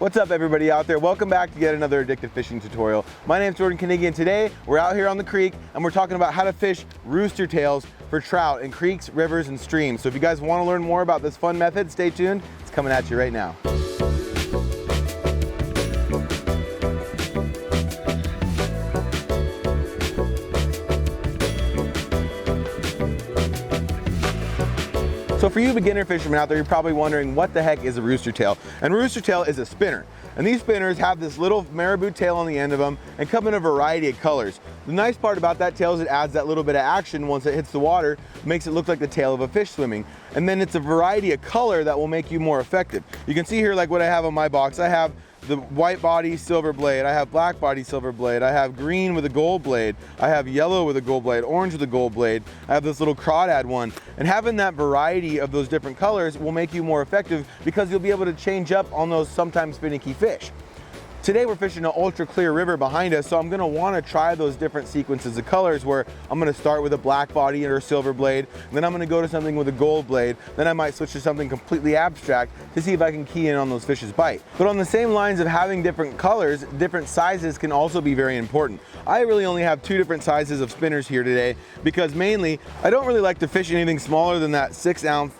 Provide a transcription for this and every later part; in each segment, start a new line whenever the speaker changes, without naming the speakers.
What's up everybody out there? Welcome back to yet another addictive fishing tutorial. My name's Jordan Knigge and today we're out here on the creek and we're talking about how to fish rooster tails for trout in creeks, rivers, and streams. So if you guys want to learn more about this fun method, stay tuned. It's coming at you right now. So for you beginner fishermen out there, you're probably wondering what the heck is a rooster tail? And rooster tail is a spinner. And these spinners have this little marabou tail on the end of them and come in a variety of colors. The nice part about that tail is it adds that little bit of action once it hits the water, makes it look like the tail of a fish swimming. And then it's a variety of color that will make you more effective. You can see here like what I have on my box. I have the white body silver blade, I have black body silver blade, I have green with a gold blade, I have yellow with a gold blade, orange with a gold blade, I have this little crawdad one. And having that variety of those different colors will make you more effective because you'll be able to change up on those sometimes finicky fish. Today we're fishing an ultra clear river behind us, so I'm gonna wanna try those different sequences of colors where I'm gonna start with a black body or a silver blade, then I'm gonna go to something with a gold blade, then I might switch to something completely abstract to see if I can key in on those fish's bite. But on the same lines of having different colors, different sizes can also be very important. I really only have two different sizes of spinners here today because mainly I don't really like to fish anything smaller than that 6 ounce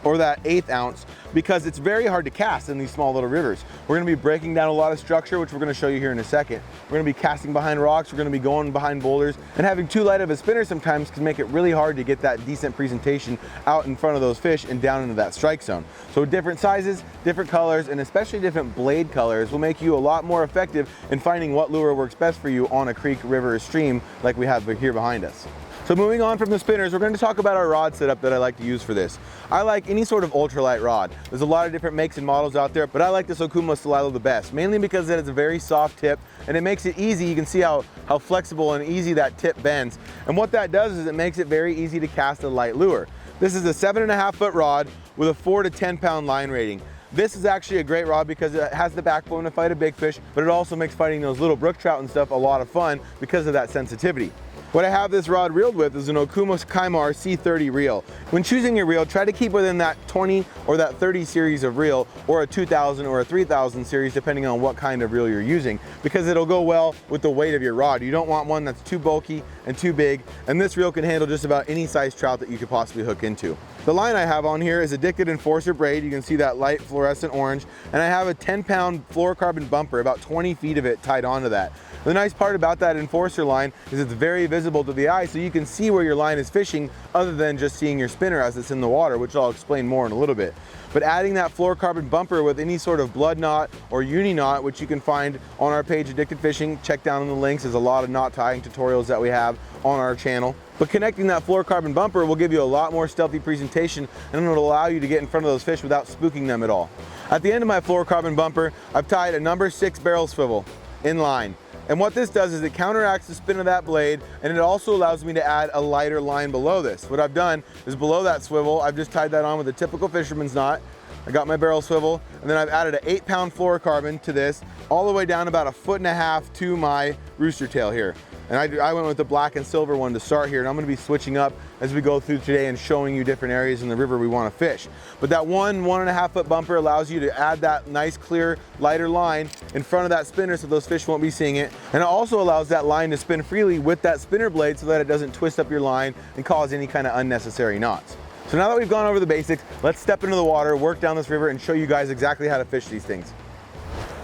or that 1/8 ounce because it's very hard to cast in these small little rivers. We're gonna be breaking down a lot of structure, which we're gonna show you here in a second. We're gonna be casting behind rocks, we're gonna be going behind boulders, and having too light of a spinner sometimes can make it really hard to get that decent presentation out in front of those fish and down into that strike zone. So different sizes, different colors, and especially different blade colors will make you a lot more effective in finding what lure works best for you on a creek, river, or stream like we have here behind us. So moving on from the spinners, we're going to talk about our rod setup that I like to use for this. I like any sort of ultralight rod. There's a lot of different makes and models out there, but I like this Okuma Stylilo the best, mainly because it has a very soft tip and it makes it easy. You can see how flexible and easy that tip bends. And what that does is it makes it very easy to cast a light lure. This is a 7.5 foot rod with a 4 to 10 pound line rating. This is actually a great rod because it has the backbone to fight a big fish, but it also makes fighting those little brook trout and stuff a lot of fun because of that sensitivity. What I have this rod reeled with is an Okuma Kaimar C30 reel. When choosing your reel, try to keep within that 20 or that 30 series of reel, or a 2000 or a 3000 series depending on what kind of reel you're using, because it'll go well with the weight of your rod. You don't want one that's too bulky and too big, and this reel can handle just about any size trout that you could possibly hook into. The line I have on here is a Addicted Enforcer braid. You can see that light fluorescent orange, and I have a 10-pound fluorocarbon bumper, about 20 feet of it tied onto that. The nice part about that Enforcer line is it's very visible to the eye, so you can see where your line is fishing other than just seeing your spinner as it's in the water, which I'll explain more in a little bit. But adding that fluorocarbon bumper with any sort of blood knot or uni knot, which you can find on our page Addicted Fishing, check down in the links. There's a lot of knot tying tutorials that we have on our channel. But connecting that fluorocarbon bumper will give you a lot more stealthy presentation, and it'll allow you to get in front of those fish without spooking them at all. At the end of my fluorocarbon bumper, I've tied a number 6 barrel swivel in line. And what this does is it counteracts the spin of that blade, and it also allows me to add a lighter line below this. What I've done is below that swivel, I've just tied that on with a typical fisherman's knot. I got my barrel swivel, and then I've added an 8-pound fluorocarbon to this, all the way down about 1.5 feet to my rooster tail here. And I went with the black and silver one to start here, and I'm gonna be switching up as we go through today and showing you different areas in the river we wanna fish. But that 1.5 foot bumper allows you to add that nice, clear, lighter line in front of that spinner so those fish won't be seeing it. And it also allows that line to spin freely with that spinner blade so that it doesn't twist up your line and cause any kind of unnecessary knots. So now that we've gone over the basics, let's step into the water, work down this river, and show you guys exactly how to fish these things.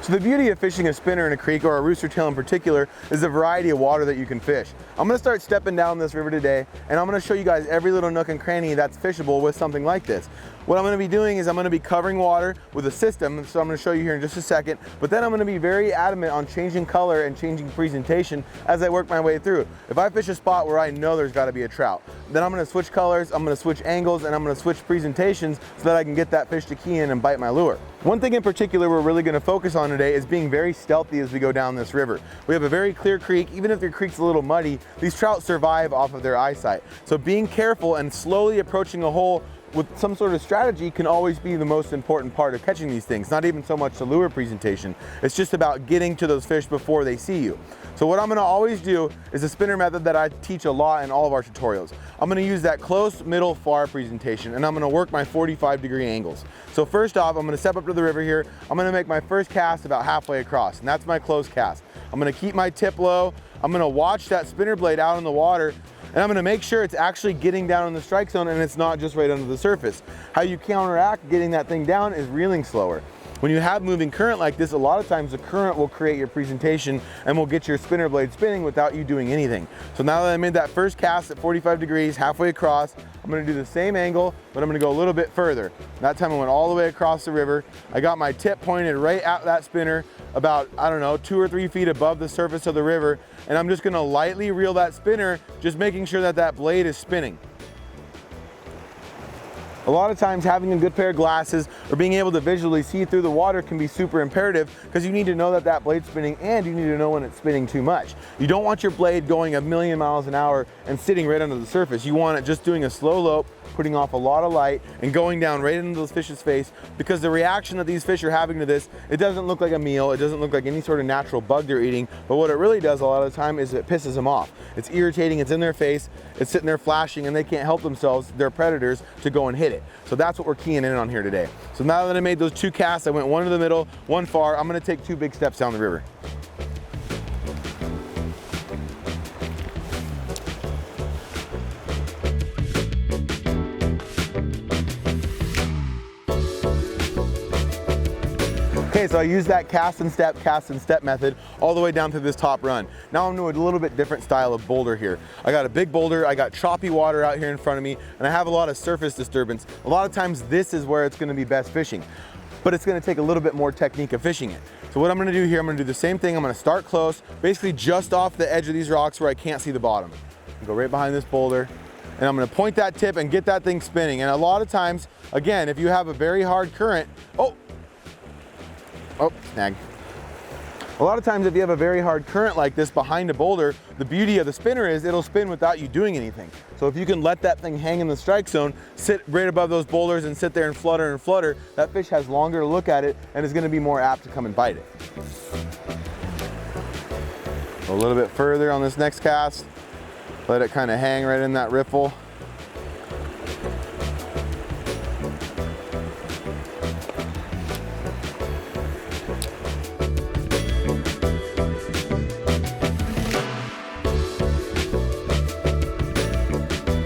So the beauty of fishing a spinner in a creek, or a rooster tail in particular, is the variety of water that you can fish. I'm gonna start stepping down this river today, and I'm gonna show you guys every little nook and cranny that's fishable with something like this. What I'm gonna be doing is I'm gonna be covering water with a system, so I'm gonna show you here in just a second, but then I'm gonna be very adamant on changing color and changing presentation as I work my way through. If I fish a spot where I know there's gotta be a trout, then I'm gonna switch colors, I'm gonna switch angles, and I'm gonna switch presentations so that I can get that fish to key in and bite my lure. One thing in particular we're really gonna focus on today is being very stealthy as we go down this river. We have a very clear creek. Even if your creek's a little muddy, these trout survive off of their eyesight. So being careful and slowly approaching a hole with some sort of strategy can always be the most important part of catching these things. Not even so much the lure presentation. It's just about getting to those fish before they see you. So what I'm gonna always do is a spinner method that I teach a lot in all of our tutorials. I'm gonna use that close, middle, far presentation, and I'm gonna work my 45-degree angles. So first off, I'm gonna step up to the river here. I'm gonna make my first cast about halfway across, and that's my close cast. I'm gonna keep my tip low. I'm gonna watch that spinner blade out in the water, and I'm gonna make sure it's actually getting down in the strike zone and it's not just right under the surface. How you counteract getting that thing down is reeling slower. When you have moving current like this, a lot of times the current will create your presentation and will get your spinner blade spinning without you doing anything. So now that I made that first cast at 45 degrees, halfway across, I'm gonna do the same angle, but I'm gonna go a little bit further. That time I went all the way across the river. I got my tip pointed right at that spinner, about, I don't know, 2 or 3 feet above the surface of the river, and I'm just gonna lightly reel that spinner, just making sure that that blade is spinning. A lot of times having a good pair of glasses or being able to visually see through the water can be super imperative, because you need to know that that blade's spinning, and you need to know when it's spinning too much. You don't want your blade going 1,000,000 miles an hour and sitting right under the surface. You want it just doing a slow lope, putting off a lot of light and going down right into those fish's face, because the reaction that these fish are having to this, it doesn't look like a meal, it doesn't look like any sort of natural bug they're eating, but what it really does a lot of the time is it pisses them off. It's irritating, it's in their face, it's sitting there flashing, and they can't help themselves, they're predators, to go and hit it. So that's what we're keying in on here today. So now that I made those 2 casts, I went 1 to the middle, 1 far, I'm gonna take 2 big steps down the river. Okay, so I used that cast and step method all the way down to this top run. Now I'm doing a little bit different style of boulder here. I got a big boulder, I got choppy water out here in front of me, and I have a lot of surface disturbance. A lot of times this is where it's gonna be best fishing, but it's gonna take a little bit more technique of fishing it. So what I'm gonna do here, I'm gonna do the same thing. I'm gonna start close, basically just off the edge of these rocks where I can't see the bottom. Go right behind this boulder, and I'm gonna point that tip and get that thing spinning. And a lot of times, again, if you have a very hard current, snag. A lot of times if you have a very hard current like this behind a boulder, the beauty of the spinner is it'll spin without you doing anything. So if you can let that thing hang in the strike zone, sit right above those boulders and sit there and flutter, that fish has longer to look at it and is gonna be more apt to come and bite it. A little bit further on this next cast, let it kind of hang right in that riffle.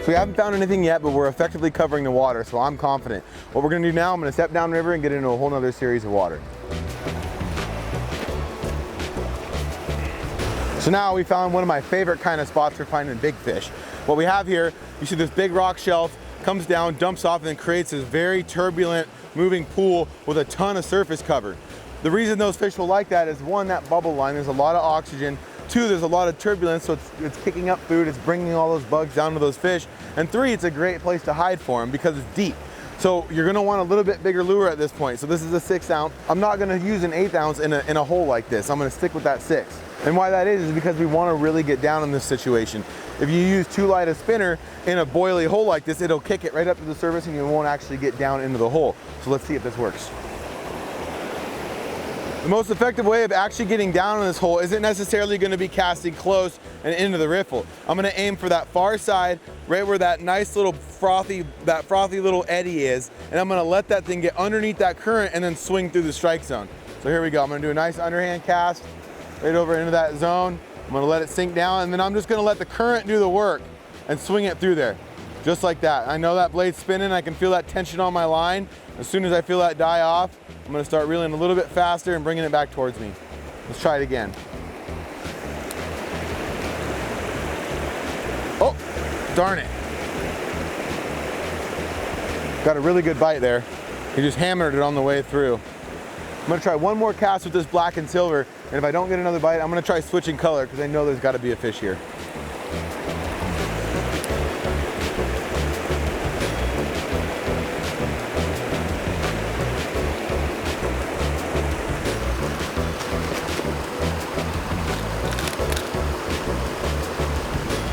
We haven't found anything yet, but we're effectively covering the water, so I'm confident. What we're gonna do now, I'm gonna step down river and get into a whole nother series of water. So now we found one of my favorite kind of spots for finding big fish. What we have here, you see this big rock shelf, comes down, dumps off, and then creates this very turbulent, moving pool with a ton of surface cover. The reason those fish will like that is, 1, that bubble line, there's a lot of oxygen. 2, there's a lot of turbulence, so it's kicking up food, it's bringing all those bugs down to those fish. And 3, it's a great place to hide for them because it's deep. So you're gonna want a little bit bigger lure at this point. So this is a 6 ounce. I'm not gonna use an 1/8 ounce in a hole like this. I'm gonna stick with that 6. And why that is because we wanna really get down in this situation. If you use too light a spinner in a boily hole like this, it'll kick it right up to the surface and you won't actually get down into the hole. So let's see if this works. The most effective way of actually getting down in this hole isn't necessarily going to be casting close and into the riffle. I'm going to aim for that far side, right where that nice little frothy little eddy is, and I'm going to let that thing get underneath that current and then swing through the strike zone. So here we go. I'm going to do a nice underhand cast right over into that zone. I'm going to let it sink down, and then I'm just going to let the current do the work and swing it through there, just like that. I know that blade's spinning. I can feel that tension on my line. As soon as I feel that die off, I'm gonna start reeling a little bit faster and bringing it back towards me. Let's try it again. Oh, darn it. Got a really good bite there. He just hammered it on the way through. I'm gonna try one more cast with this black and silver, and if I don't get another bite, I'm gonna try switching color because I know there's gotta be a fish here.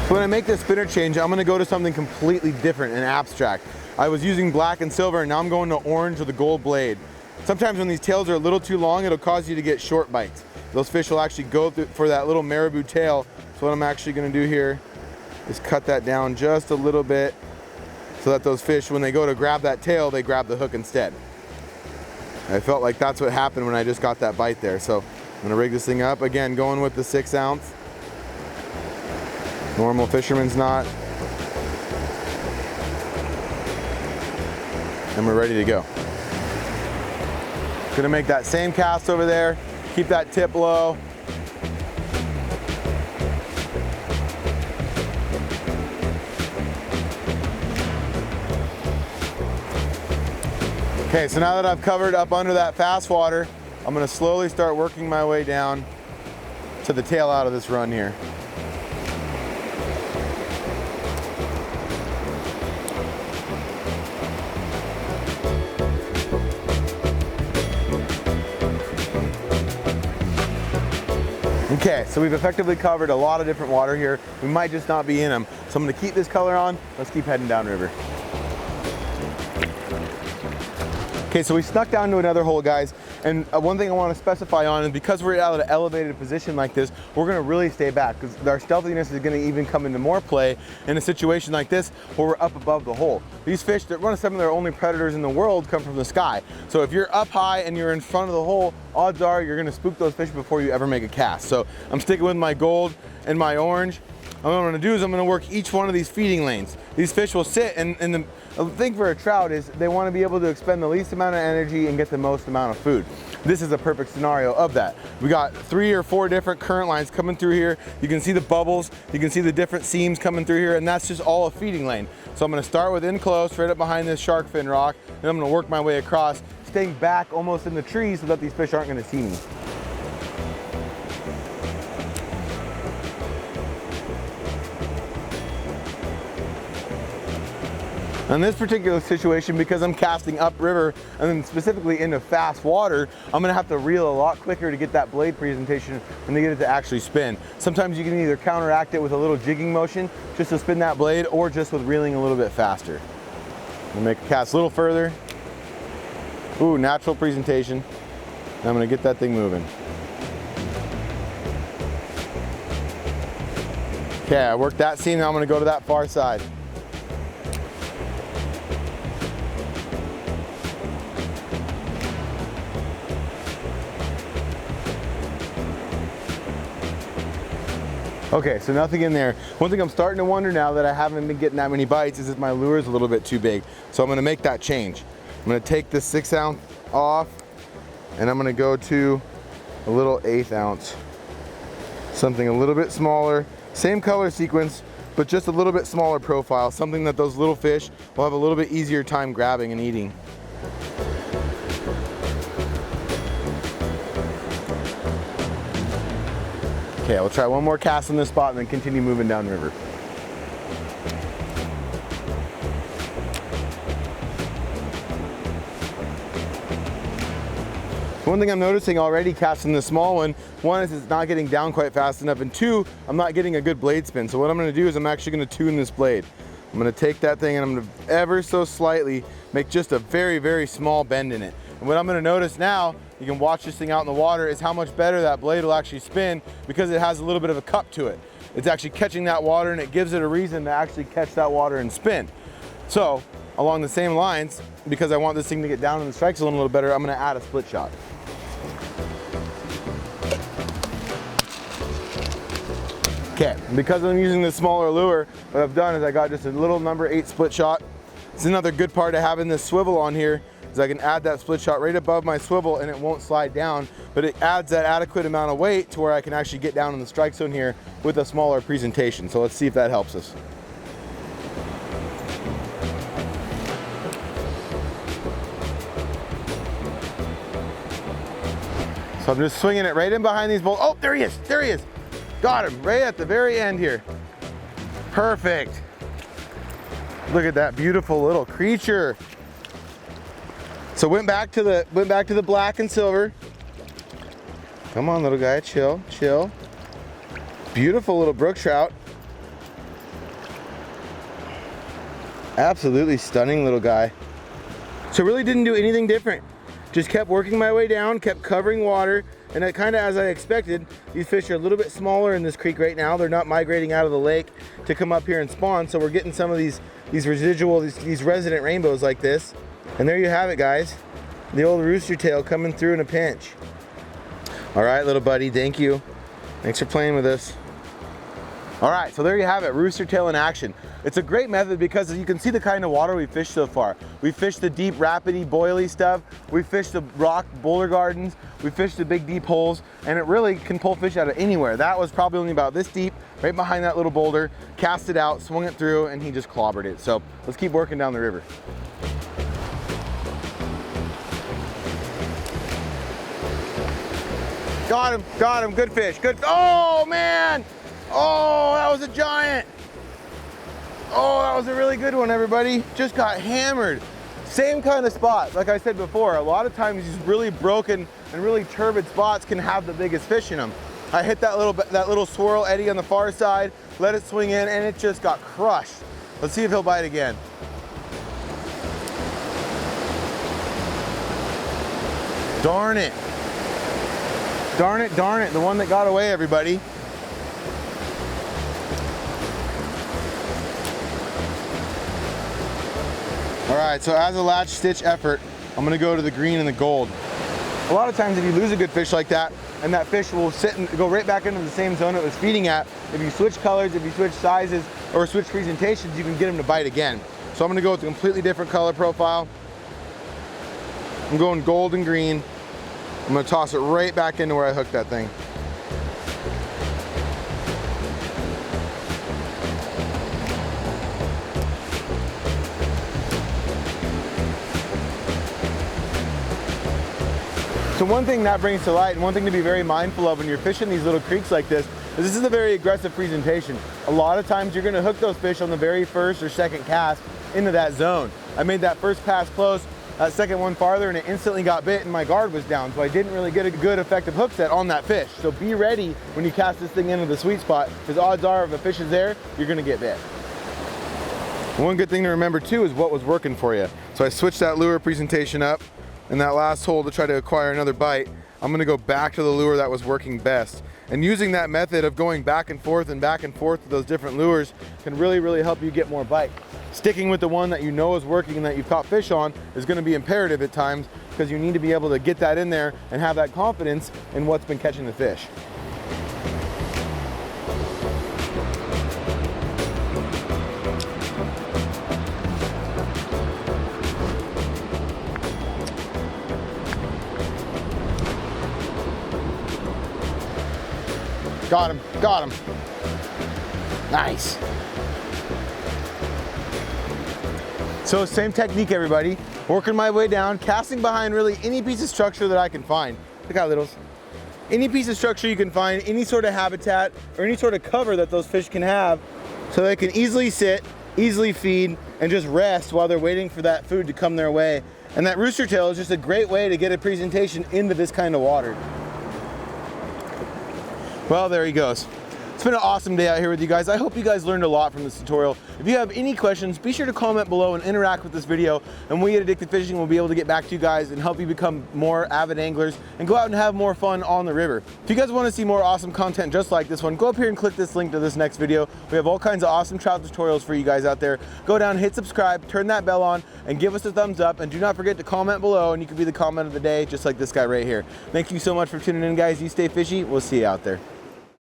So when I make this spinner change, I'm gonna go to something completely different and abstract. I was using black and silver, and now I'm going to orange with a gold blade. Sometimes when these tails are a little too long, it'll cause you to get short bites. Those fish will actually go through for that little marabou tail. So what I'm actually going to do here is cut that down just a little bit so that those fish, when they go to grab that tail, they grab the hook instead. I felt like that's what happened when I just got that bite there. So I'm going to rig this thing up. Again, going with the 6 ounce. Normal fisherman's knot. And we're ready to go. Gonna make that same cast over there. Keep that tip low. Okay, so now that I've covered up under that fast water, I'm gonna slowly start working my way down to the tail out of this run here. Okay, so we've effectively covered a lot of different water here. We might just not be in them. So I'm gonna keep this color on. Let's keep heading downriver. Okay, so we snuck down to another hole, guys. And one thing I want to specify on is because we're at an elevated position like this, we're going to really stay back because our stealthiness is going to even come into more play in a situation like this where we're up above the hole. These fish, they're one of some of their only predators in the world, come from the sky. So if you're up high and you're in front of the hole, odds are you're going to spook those fish before you ever make a cast. So I'm sticking with my gold and my orange. What I'm going to do is I'm going to work each one of these feeding lanes. These fish will sit, and the thing for a trout is they want to be able to expend the least amount of energy and get the most amount of food. This is a perfect scenario of that. We got 3 or 4 different current lines coming through here. You can see the bubbles, you can see the different seams coming through here, and that's just all a feeding lane. So I'm going to start with in close, right up behind this shark fin rock, and I'm going to work my way across, staying back almost in the trees so that these fish aren't going to see me. In this particular situation, because I'm casting upriver and then specifically into fast water, I'm gonna have to reel a lot quicker to get that blade presentation and to get it to actually spin. Sometimes you can either counteract it with a little jigging motion just to spin that blade, or just with reeling a little bit faster. I'm gonna make a cast a little further. Ooh, natural presentation. And I'm gonna get that thing moving. Okay, I worked that seam, now I'm gonna go to that far side. Okay, so nothing in there. One thing I'm starting to wonder now that I haven't been getting that many bites is that my lure is a little bit too big. So I'm gonna make that change. I'm gonna take this 6 ounce off and I'm gonna go to a little 1/8 ounce. Something a little bit smaller, same color sequence, but just a little bit smaller profile. Something that those little fish will have a little bit easier time grabbing and eating. Okay, we'll try one more cast on this spot and then continue moving downriver. One thing I'm noticing already casting the small one is it's not getting down quite fast enough, and 2, I'm not getting a good blade spin. So what I'm gonna do is I'm actually gonna tune this blade. I'm gonna take that thing and I'm gonna ever so slightly make just a very, very small bend in it. And what I'm gonna notice now, you can watch this thing out in the water, is how much better that blade will actually spin because it has a little bit of a cup to it. It's actually catching that water and it gives it a reason to actually catch that water and spin. So along the same lines, because I want this thing to get down in the strike zone a little better, I'm gonna add a split shot. Okay, because I'm using this smaller lure, what I've done is I got just a little number 8 split shot. It's another good part of having this swivel on here, is I can add that split shot right above my swivel and it won't slide down, but it adds that adequate amount of weight to where I can actually get down in the strike zone here with a smaller presentation. So let's see if that helps us. So I'm just swinging it right in behind these bolts. Oh, there he is, there he is. Got him right at the very end here. Perfect. Look at that beautiful little creature. So went back to the black and silver. Come on, little guy, chill, chill. Beautiful little brook trout. Absolutely stunning little guy. So really didn't do anything different. Just kept working my way down, kept covering water, and it kind of as I expected. These fish are a little bit smaller in this creek right now. They're not migrating out of the lake to come up here and spawn, so we're getting some of these residual, these resident rainbows like this. And there you have it, guys. The old rooster tail coming through in a pinch. All right, little buddy, thank you. Thanks for playing with us. All right, so there you have it, rooster tail in action. It's a great method because you can see the kind of water we fished so far. We fished the deep, rapidy, boily stuff. We fished the rock boulder gardens. We fished the big, deep holes, and it really can pull fish out of anywhere. That was probably only about this deep, right behind that little boulder. Cast it out, swung it through, and he just clobbered it. So let's keep working down the river. Got him, good fish, good. Oh man! Oh, that was a giant. Oh, that was a really good one, everybody. Just got hammered. Same kind of spot, like I said before. A lot of times these really broken and really turbid spots can have the biggest fish in them. I hit that little swirl eddy on the far side, let it swing in, and it just got crushed. Let's see if he'll bite again. Darn it. Darn it, darn it, the one that got away, everybody. All right, so as a latch stitch effort, I'm gonna go to the green and the gold. A lot of times if you lose a good fish like that, and that fish will sit and go right back into the same zone it was feeding at, if you switch colors, if you switch sizes, or switch presentations, you can get them to bite again. So I'm gonna go with a completely different color profile. I'm going gold and green. I'm gonna toss it right back into where I hooked that thing. So one thing that brings to light, and one thing to be very mindful of when you're fishing these little creeks like this is a very aggressive presentation. A lot of times you're gonna hook those fish on the very first or second cast into that zone. I made that first cast close, that second one farther, and it instantly got bit and my guard was down, so I didn't really get a good effective hook set on that fish. So be ready when you cast this thing into the sweet spot, because odds are if a fish is there, you're gonna get bit. One good thing to remember too is what was working for you. So I switched that lure presentation up in that last hole to try to acquire another bite. I'm gonna go back to the lure that was working best. And using that method of going back and forth with those different lures can really, really help you get more bite. Sticking with the one that you know is working and that you've caught fish on is gonna be imperative at times, because you need to be able to get that in there and have that confidence in what's been catching the fish. Got him, got him. Nice. So same technique, everybody. Working my way down, casting behind really any piece of structure that I can find. Look out, littles. Any piece of structure you can find, any sort of habitat or any sort of cover that those fish can have, so they can easily sit, easily feed, and just rest while they're waiting for that food to come their way. And that rooster tail is just a great way to get a presentation into this kind of water. Well, there he goes. It's been an awesome day out here with you guys. I hope you guys learned a lot from this tutorial. If you have any questions, be sure to comment below and interact with this video. And we at Addicted Fishing will be able to get back to you guys and help you become more avid anglers and go out and have more fun on the river. If you guys want to see more awesome content just like this one, go up here and click this link to this next video. We have all kinds of awesome trout tutorials for you guys out there. Go down, hit subscribe, turn that bell on, and give us a thumbs up. And do not forget to comment below, and you can be the comment of the day, just like this guy right here. Thank you so much for tuning in, guys. You stay fishy. We'll see you out there.